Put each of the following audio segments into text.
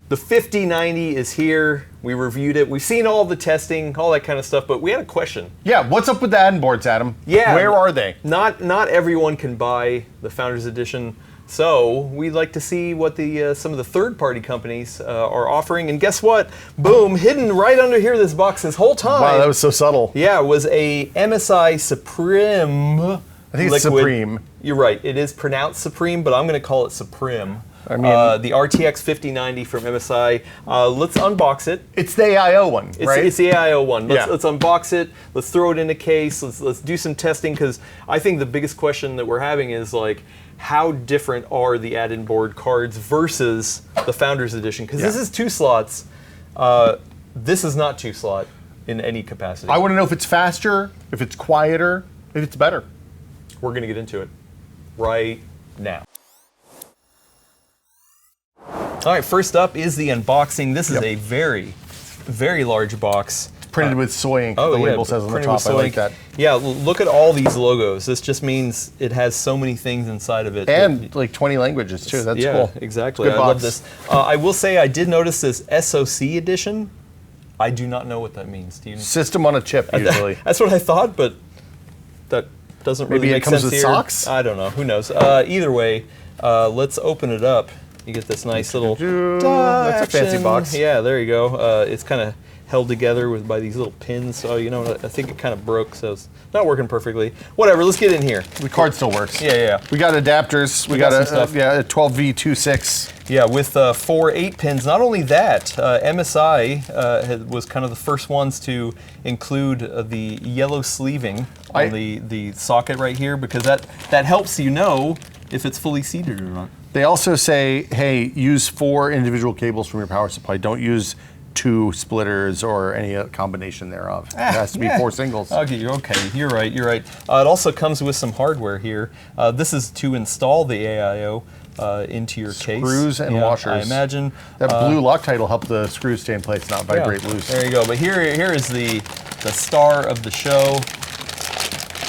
The 5090 is here. We reviewed it. We've seen all the testing, all that kind of stuff, but we had a question. Yeah, what's up with the add-in boards, Adam? Yeah. Where are they? Not everyone can buy the Founders Edition, so we'd like to see what the some of the third-party companies are offering. And guess what? Boom, hidden right under here this box this whole time. Wow, that was so subtle. Yeah, was a MSI Supreme. I think it's liquid. Supreme. You're right. It is pronounced Supreme, but I'm going to call it Supreme. I mean, the RTX 5090 from MSI. Let's unbox it. It's the AIO one, right? It's the AIO one. Yeah. Let's unbox it. Let's throw it in a case. Let's do some testing, because I think the biggest question that we're having is like, how different are the add-in board cards versus the Founders Edition? Because this is 2 slots. This is not 2 slot in any capacity. I want to know if it's faster, if it's quieter, if it's better. We're going to get into it right now. All right, first up is the unboxing. This is a very, very large box. It's printed with soy ink, the label says on the top. I like that. Yeah, look at all these logos. This just means it has so many things inside of it. And like 20 languages too, that's cool. Yeah, exactly. Good I box. love this. I will say I did notice this SoC edition. I do not know what that means. Do you? System on a chip, usually. That's what I thought, but that doesn't really Maybe make it comes sense with here. socks? I don't know. Who knows? Either way, let's open it up. You get this nice little That's a fancy box. Yeah, there you go. It's kind of held together by these little pins. So you know, I think it kind of broke, so it's not working perfectly. Whatever. Let's get in here. The card still works. Yeah. We got adapters. We got got some stuff. a 12V26. Yeah, with 4 8-pins. Not only that, MSI was kind of the first ones to include the yellow sleeving on the socket right here, because that helps you know if it's fully seated or not. They also say, hey, use 4 individual cables from your power supply. Don't use 2 splitters or any combination thereof. It has to be 4 singles. Okay, you're right. It also comes with some hardware here. This is to install the AIO into your case. Screws and washers. I imagine. That blue Loctite will help the screws stay in place, not vibrate loose. There you go. But here is the star of the show.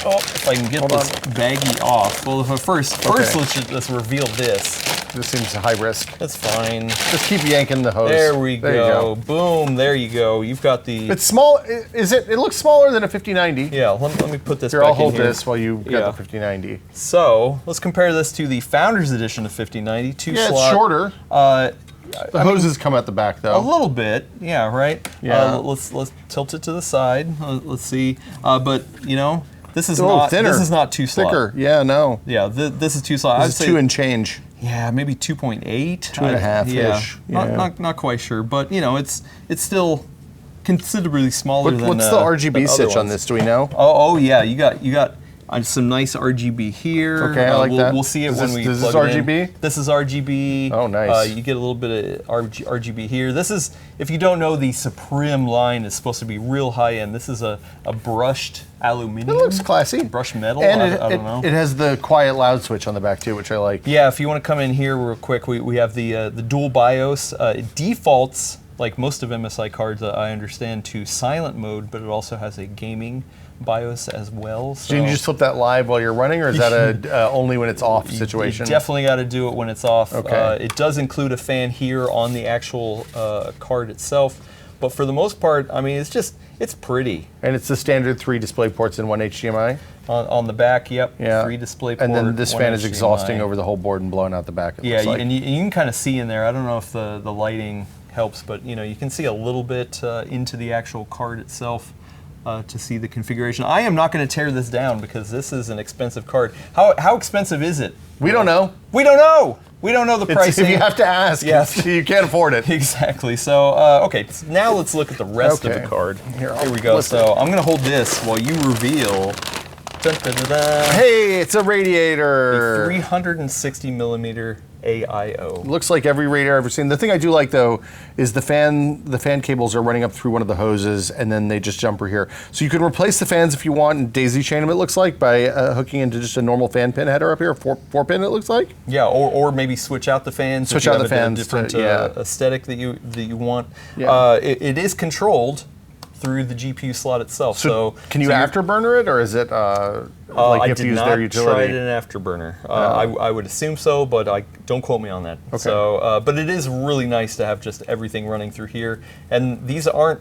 Oh, if I can get this baggie off. Well, first let's reveal this. This seems high risk. That's fine. Just keep yanking the hose. There we There you go. Boom. There you go. You've got the. It's small. Is it? It looks smaller than a 5090. Yeah. Let me put this. Here, back I'll hold in here. this while you get the 5090. So let's compare this to the Founders Edition of 5090. 2 slot. It's shorter. The hoses come out the back though. A little bit, yeah, right. Yeah. Let's tilt it to the side. Let's see. But you know, this is not thinner. This is not 2 slot. Thicker. Yeah. No. Yeah. This is 2 slot. This is 2 and change. Yeah, maybe 2.8. 2.5-ish. Yeah. Not quite sure, but you know, it's still considerably smaller than. What's the RGB switch on this? Do we know? Oh yeah, you got some nice RGB here. Okay, I like that. We'll see it when we Is plug this it in. RGB? This is RGB. Oh, nice. You get a little bit of RGB here. This is, if you don't know, the Supreme line is supposed to be real high end. This is a brushed aluminum. It looks classy. Brushed metal. And I don't know. It has the quiet loud switch on the back too, which I like. Yeah, if you want to come in here real quick, we have the dual BIOS. It defaults, like most of MSI cards, I understand, to silent mode, but it also has a gaming BIOS as well. So Can you just flip that live while you're running, or is that a only when it's off situation? You definitely got to do it when it's off. Okay. It does include a fan here on the actual card itself, but for the most part, I mean, it's pretty. And it's the standard 3 display ports and 1 HDMI? On the back, yep. Yeah. 3 display port. And then this 1 fan is HDMI. exhausting over the whole board and blowing out the back. Yeah, like. and you can kind of see in there. I don't know if the lighting helps, but you know, you can see a little bit into the actual card itself. To see the configuration. I am not going to tear this down because this is an expensive card. How expensive is it? We don't know. We don't know. We don't know the pricing. If you have to ask, you can't afford it. Exactly. So, okay, now let's look at the rest of the card. Here we go. So I'm going to hold this while you reveal. Dun, dun, dun, dun. Hey, it's a radiator. A 360 millimeter AIO. Looks like every radiator I've ever seen. The thing I do like though is the fan cables are running up through one of the hoses and then they just jumper here. So you can replace the fans if you want and daisy chain them, it looks like, by hooking into just a normal fan pin header up here, 4 pin it looks like. Yeah, or maybe switch out the fans. Switch if you out have the fans a different to, aesthetic that you want. Yeah. It is controlled through the GPU slot itself. So can you so you're- afterburner it, or is it like you I have to did use not their try utility? it in an afterburner. I would assume so, but don't quote me on that. Okay. So, but it is really nice to have just everything running through here. And these aren't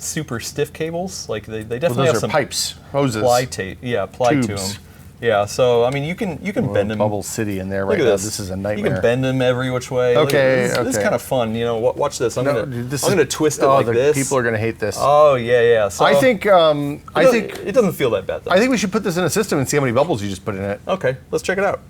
super stiff cables. Like they Well, definitely those have are some pipes, hoses, ply tape. Yeah, ply to tubes. them. Yeah. So I mean, you can bend them. Bubble City in there Look right at now. this. This is a You nightmare. can bend them every which way. Look at Okay, this. This is okay. kind of fun. You know, watch this. I'm No, gonna dude, this I'm is- gonna twist it oh, like the this. people are gonna hate this. Oh yeah. So I think it doesn't feel that bad though. I think we should put this in a system and see how many bubbles you just put in it. Okay, let's check it out.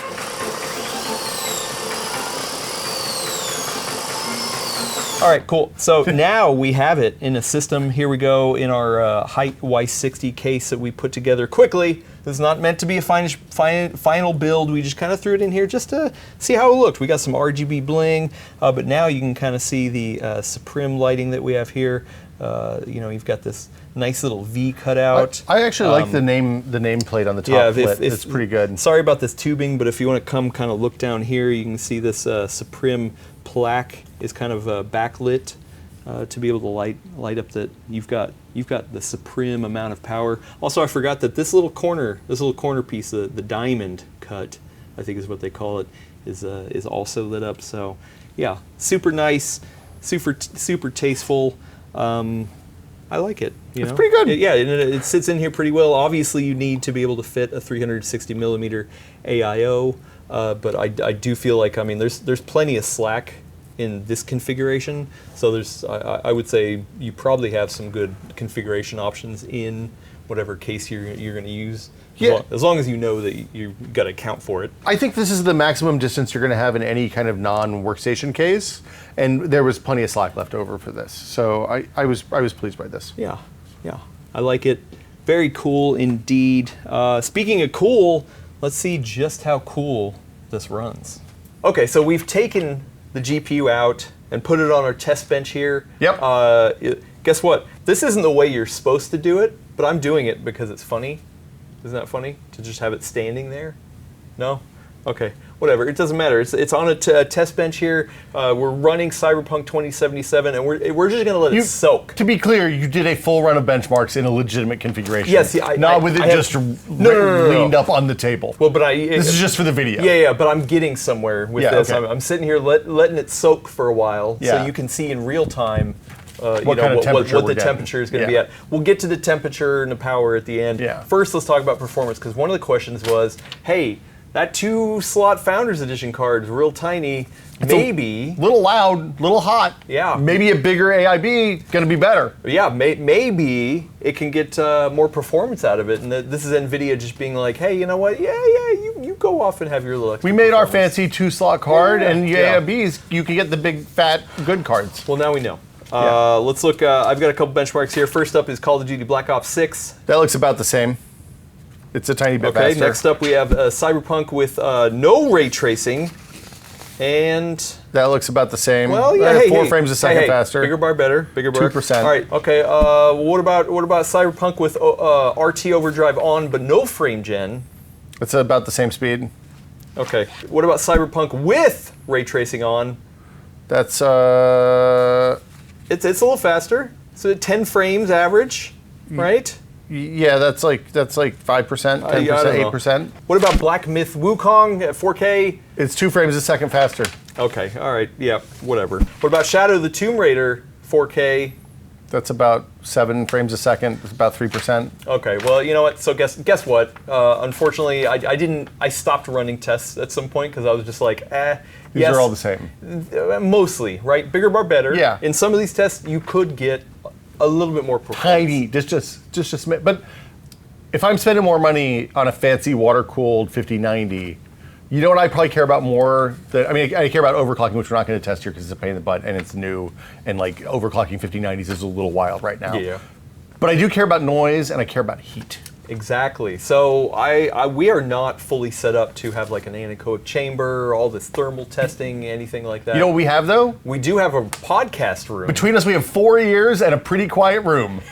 All right, cool. So now we have it in a system. Here we go in our Height Y60 case that we put together quickly. This is not meant to be a final build. We just kind of threw it in here just to see how it looked. We got some RGB bling, but now you can kind of see the Supreme lighting that we have here. You know, you've got this nice little V cut out. I actually like the nameplate on the top Yeah, lid. It's pretty good. Sorry about this tubing, but if you want to come kind of look down here, you can see this Supreme plaque is kind of backlit to be able to light up that you've got the Supreme amount of power. Also, I forgot that this little corner piece, the diamond cut, I think is what they call it, is also lit up. So, yeah, super nice, super tasteful. I like it. You know? pretty good. Yeah, and it sits in here pretty well. Obviously, you need to be able to fit a 360 millimeter AIO, but I do feel like, I mean, there's plenty of slack in this configuration. So I would say you probably have some good configuration options in whatever case you're going to use. Yeah. As long as you know that you got to account for it. I think this is the maximum distance you're going to have in any kind of non-workstation case, and there was plenty of slack left over for this. So I was pleased by this. Yeah, I like it. Very cool indeed. Speaking of cool, let's see just how cool this runs. Okay, so we've taken the GPU out and put it on our test bench here. Yep. Guess what? This isn't the way you're supposed to do it, but I'm doing it because it's funny. Isn't that funny to just have it standing there? No? Okay, whatever. It doesn't matter. It's on a test bench here. We're running Cyberpunk 2077, and we're just going to let it soak. To be clear, you did a full run of benchmarks in a legitimate configuration. Yes, yeah, not with it just leaned up on the table. Well, but this is just for the video. Yeah, but I'm getting somewhere with this. okay. I'm sitting here letting it soak for a while, so Yeah. you can see in real time What kind of temperature what we're the getting. temperature is going to Yeah. be at. We'll get to the temperature and the power at the end. Yeah. First, let's talk about performance, because one of the questions was, hey, that 2-slot Founders Edition card is real tiny. Maybe, Little loud, little hot. Yeah. Maybe a bigger AIB gonna be better. maybe it can get more performance out of it. And this is NVIDIA just being like, hey, you know what? Yeah, you go off and have your little extra We made our performance. fancy 2-slot card, Yeah. and Yeah. AIBs, you can get the big, fat, good cards. Well, now we know. Yeah. Let's look. I've got a couple benchmarks here. First up is Call of Duty Black Ops 6. That looks about the same. It's a tiny bit Okay, faster. next up we have Cyberpunk with no ray tracing. And, That looks about the same. well, yeah, 4 frames a second hey, faster. Bigger bar better, bigger bar. 2%. All right, okay. What about Cyberpunk with RT overdrive on but no frame gen? It's about the same speed. Okay. What about Cyberpunk with ray tracing on? That's It's a little faster. So 10 frames average, right? yeah, that's like 5%, 10%, Yeah, I don't know. 8%. What about Black Myth Wukong at 4K? It's 2 frames a second faster. Okay, all right, yeah, whatever. What about Shadow of the Tomb Raider 4K? That's about 7 frames a second. It's about 3%. Okay, well, you know what? So guess what? Unfortunately, I stopped running tests at some point because I was just like, These yes, are all the same. mostly, right? Bigger bar better. Yeah. In some of these tests, you could get a little bit more performance. Tiny, just a smidge. But if I'm spending more money on a fancy water-cooled 5090, you know what I probably care about more? I care about overclocking, which we're not going to test here because it's a pain in the butt and it's new, and like overclocking 5090s is a little wild right now. Yeah. But I do care about noise and I care about heat. Exactly. So we are not fully set up to have like an anechoic chamber, all this thermal testing, anything like that. You know what we have though? We do have a podcast room. Between us, we have 4 years and a pretty quiet room.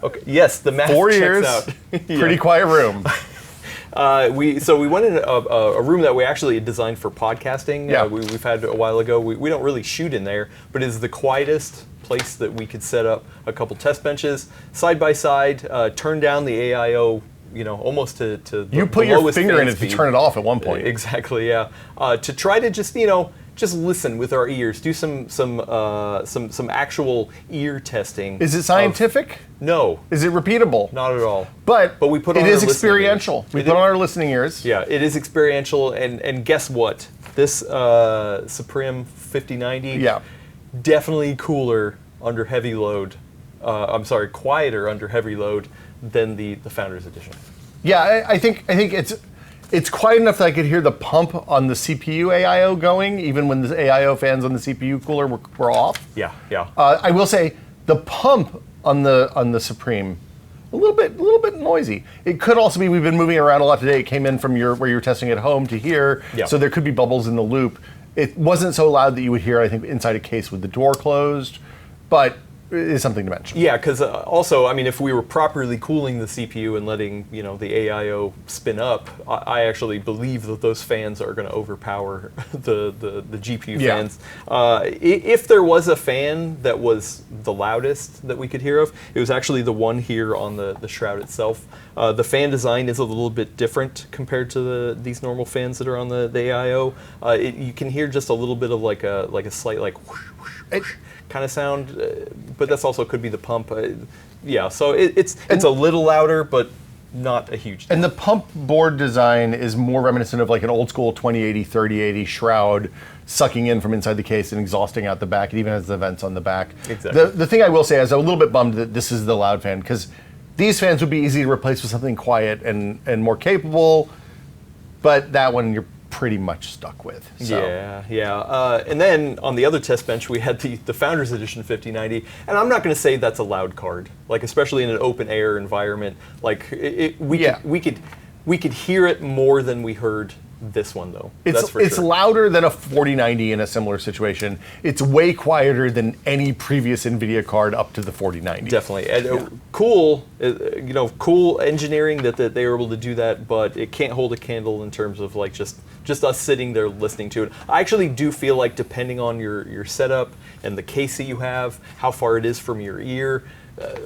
Okay. Yes, the math 4 checks years, out. pretty quiet room. we went in a room that we actually designed for podcasting. Yeah. We've had a while ago. We don't really shoot in there, but it's the quietest place that we could set up a couple test benches side by side, turn down the AIO, almost to the You put the your lowest finger fan in it if you speed. turn it off at one point. Exactly, yeah. To try to just listen with our ears, do some actual ear testing. Is it scientific? No, Is it repeatable? not at all. But we put it on is our listening ears. experiential. We put on our listening ears. Yeah, it is experiential, and guess what? This Supreme 5090, Yeah. definitely cooler under heavy load. Quieter under heavy load than the Founders Edition. Yeah, I think it's quiet enough that I could hear the pump on the CPU AIO going, even when the AIO fans on the CPU cooler were off. Yeah, yeah. I will say the pump on the Supreme, a little bit noisy. It could also be we've been moving around a lot today. It came in from where you're testing at home to here, Yeah. so there could be bubbles in the loop. It wasn't so loud that you would hear, I think, inside a case with the door closed, but it is something to mention. Yeah, because also, I mean, if we were properly cooling the CPU and letting the AIO spin up, I actually believe that those fans are going to overpower the GPU Yeah. fans. If there was a fan that was the loudest that we could hear of, it was actually the one here on the shroud itself. The fan design is a little bit different compared to these normal fans that are on the AIO. You can hear just a little bit of like a slight whoosh, whoosh, whoosh kind of sound, but that's also could be the pump. So it's a little louder, but not a huge deal. And the pump board design is more reminiscent of like an old school 2080, 3080 shroud sucking in from inside the case and exhausting out the back. It even has the vents on the back. Exactly. The thing I will say is I'm a little bit bummed that this is the loud fan, because these fans would be easy to replace with something quiet and more capable, but that one you're pretty much stuck with. So. Yeah. And then on the other test bench, we had the Founders Edition 5090, and I'm not going to say that's a loud card, like especially in an open air environment. Like we could hear it more than we heard this one though. That's for It's sure. louder than a 4090 in a similar situation. It's way quieter than any previous NVIDIA card up to the 4090. Definitely, and cool engineering that they were able to do that, but it can't hold a candle in terms of like just us sitting there listening to it. I actually do feel like, depending on your setup and the case that you have, how far it is from your ear,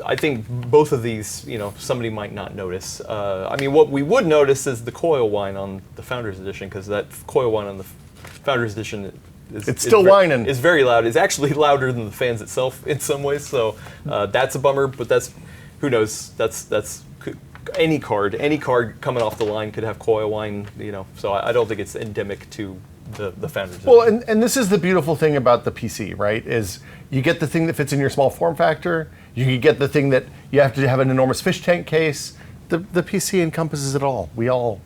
I think both of these, somebody might not notice. I mean, what we would notice is the coil whine on the Founders Edition, because that coil whine on the Founders Edition It's still whining. It's very loud. It's actually louder than the fans itself in some ways. So that's a bummer. But who knows? That's any card coming off the line could have coil whine. So I don't think it's endemic to the Founders Edition. Well, and this is the beautiful thing about the PC, right? Is you get the thing that fits in your small form factor. You can get the thing that you have to have an enormous fish tank case. The PC encompasses it all. We all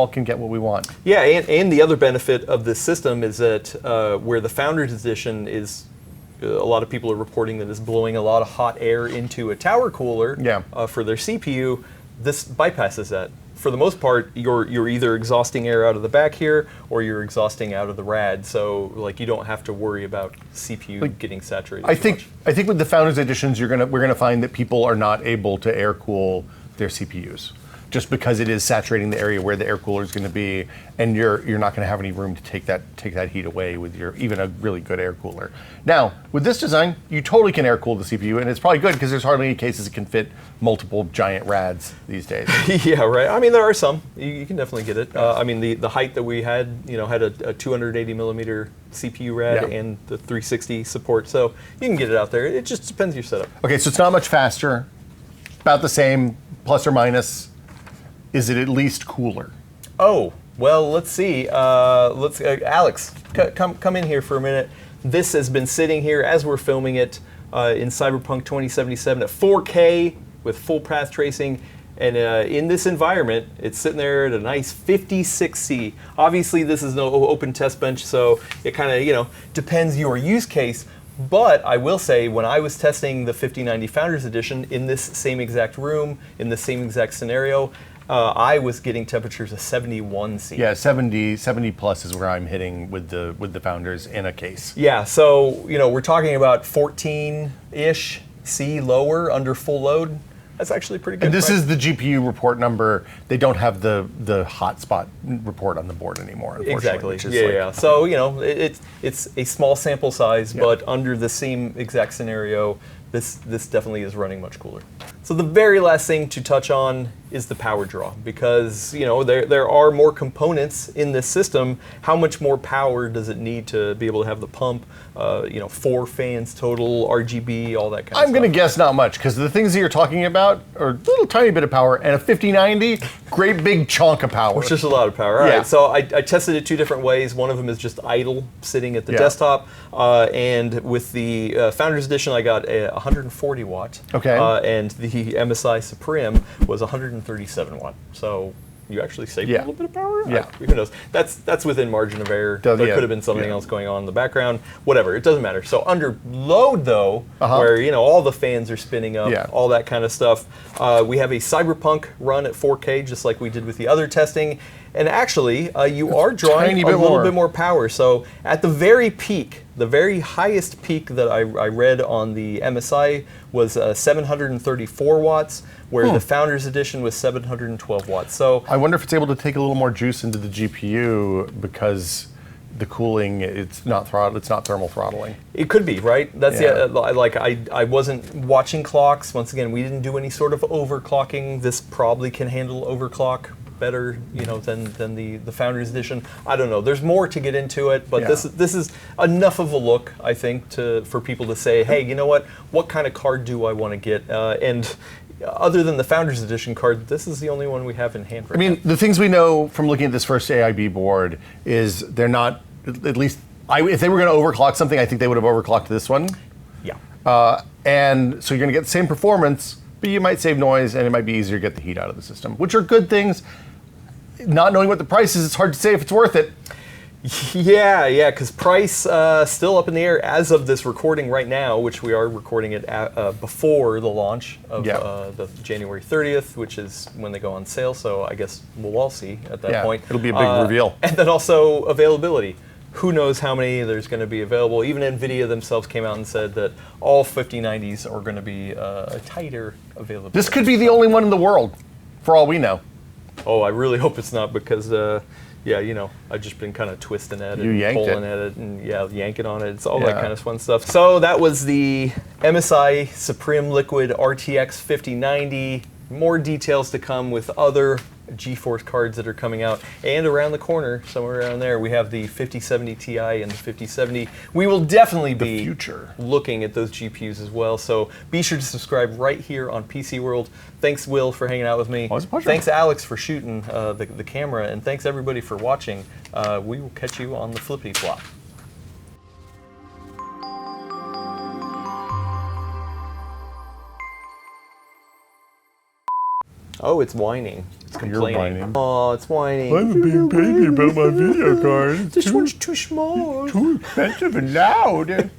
can get what we want. Yeah, and the other benefit of this system is that where the Founders Edition is, a lot of people are reporting that it's blowing a lot of hot air into a tower cooler for their CPU. This bypasses that. For the most part, you're either exhausting air out of the back here, or you're exhausting out of the rad. So you don't have to worry about CPU getting saturated. I think with the Founders Editions, we're gonna find that people are not able to air cool their CPUs, just because it is saturating the area where the air cooler is going to be, and you're not going to have any room to take that heat away with even a really good air cooler. Now, with this design, you totally can air cool the CPU, and it's probably good because there's hardly any cases that can fit multiple giant rads these days. Yeah, right. I mean, there are some. You can definitely get it. I mean, the height that we had, had a 280 millimeter CPU rad and the 360 support, so you can get it out there. It just depends on your setup. Okay, so it's not much faster, about the same, plus or minus. Is it at least cooler? Oh, well, let's see. Alex, come in here for a minute. This has been sitting here as we're filming it in Cyberpunk 2077 at 4K with full path tracing. And in this environment, it's sitting there at a nice 56C. Obviously, this is no open test bench, so it kind of, depends your use case. But I will say, when I was testing the 5090 Founders Edition in this same exact room, in the same exact scenario, I was getting temperatures of 71C. Yeah, 70 plus is where I'm hitting with the Founders in a case. Yeah, so we're talking about 14-ish C lower under full load. That's actually pretty good. And this price. is the GPU report number. They don't have the hotspot report on the board anymore, unfortunately. Exactly. Which is Yeah, like- yeah. So it's a small sample size, Yeah. but under the same exact scenario, this definitely is running much cooler. So the very last thing to touch on is the power draw, because there are more components in this system. How much more power does it need to be able to have the pump? 4 fans total, RGB, all that kind of stuff. I'm going to guess not much, because the things that you're talking about are a little tiny bit of power, and a 5090, great big chunk of power. It's just a lot of power. All Yeah. right, so I tested it 2 different ways. One of them is just idle, sitting at the Yeah. desktop. And with the Founders Edition, I got a 140 watt. Okay. And the MSI Supreme was 137 watt. So you actually saved Yeah. a little bit of power? Yeah. Who knows? That's within margin of error. There Yeah. could have been something Yeah. else going on in the background. Whatever, it doesn't matter. So under load, though, Uh-huh. where all the fans are spinning up, Yeah. all that kind of stuff, we have a Cyberpunk run at 4K, just like we did with the other testing. And actually, you are drawing tiny a bit little more. bit more power. So at the very peak, the very highest peak that I read on the MSI was 734 watts, where the Founders Edition was 712 watts. So I wonder if it's able to take a little more juice into the GPU, because the cooling, it's not thermal throttling. it could be, right? That's Yeah. I wasn't watching clocks. Once again, we didn't do any sort of overclocking. This probably can handle overclock better, than the Founders Edition. I don't know. There's more to get into it, but Yeah. this is enough of a look, I think, for people to say, hey, you know what kind of card do I want to get? And other than the Founders Edition card, this is the only one we have in hand right I mean, the things we know from looking at this first AIB board is they're not, at least, if they were going to overclock something, I think they would have overclocked this one. now. Yeah. And so you're going to get the same performance, but you might save noise, and it might be easier to get the heat out of the system, which are good things. Not knowing what the price is, it's hard to say if it's worth it. Yeah, because price still up in the air as of this recording right now, which we are recording it before the launch of Yeah. the January 30th, which is when they go on sale. So I guess we'll all see at that Yeah, point. it'll be a big reveal. And then also availability. Who knows how many there's going to be available? Even NVIDIA themselves came out and said that all 5090s are going to be a tighter availability. This could be the only one in the world, for all we know. Oh, I really hope it's not, because I've just been kind of twisting at it, You and yanked pulling it. at it, and yanking on it. It's all that Yeah. kind of fun stuff. So that was the MSI Supreme Liquid RTX 5090. More details to come with other GeForce cards that are coming out. And around the corner, somewhere around there, we have the 5070 Ti and the 5070. We will definitely be future. looking at those GPUs as well. So be sure to subscribe right here on PC World. Thanks, Will, for hanging out with me. Always a pleasure. Thanks, Alex, for shooting the camera. And thanks, everybody, for watching. We will catch you on the flippity flop. Oh, it's whining. It's complaining. whining. Oh, it's whining. I'm a big baby about my video card. This one's too small. Too expensive and loud.